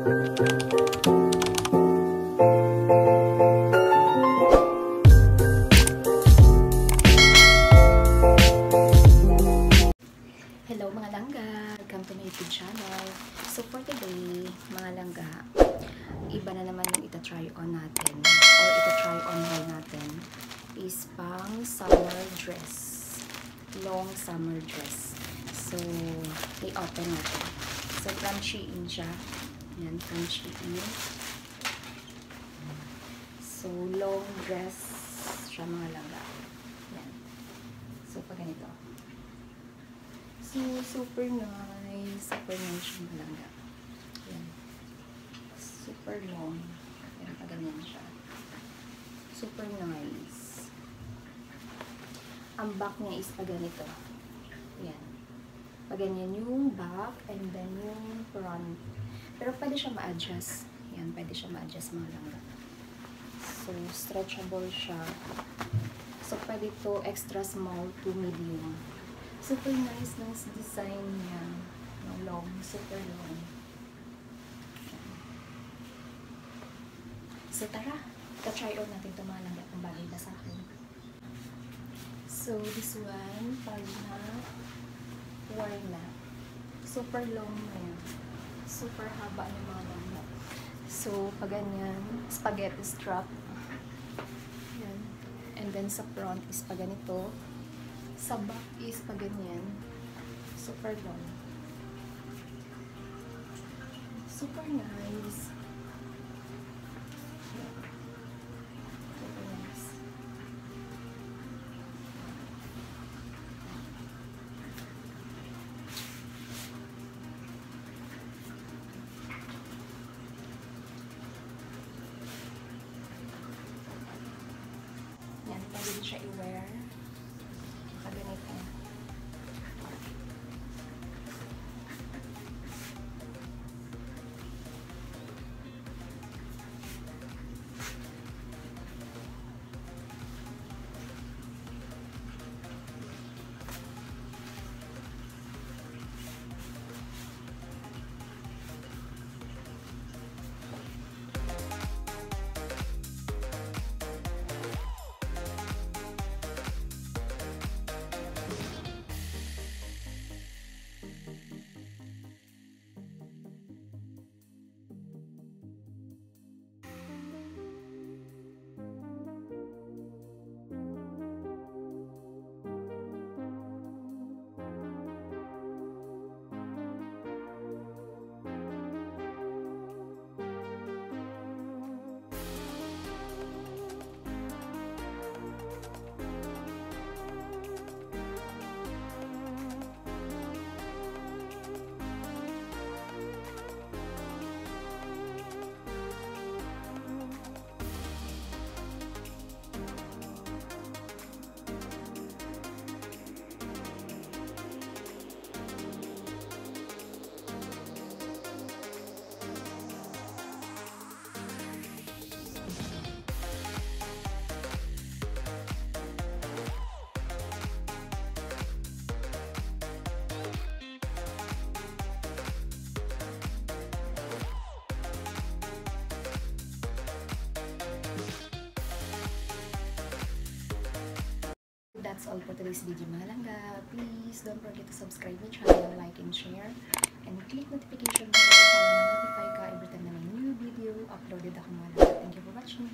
Hello mga langga! Welcome to my YouTube channel. So for today, mga langga, iba na naman yung ita-try on natin or ita-try on haul natin is pang summer dress. Long summer dress. So, i-open natin. So from Shein siya. Yan, from Shein. So, long dress siya mga langga. Yan. So, pag ganito. So, super nice. Super nice yung malangga. Yan. Super long. Yan, pag ganyan siya. Super nice. Ang back niya is pag ganito. Yan. Pag ganyan yung back and then yung front. Pero pwede siya ma-adjust. Yan, pwede siya ma-adjust mga langga. So, stretchable siya. So, pwede to extra small to medium. Super nice ng design niya. Long, super long. So, tara. Ta-try out natin ito mga langga kung bagay ba sa akin. So, this one, pag na wear na. Super long na yan. Super haba ng mga langga. So, pag ganyan, spaghetti strap. Yan. And then, sa front is pag ganito. Sa back is pag ganyan. Super long. Super nice. Super nice. Yan, pwede din siya i-wear. Ganito. That's all for today's video mga langga. Please don't forget to subscribe my channel, like and share, and click notification bell para ma-notify ka every time na may new video uploaded ako mga langga. Thank you for watching.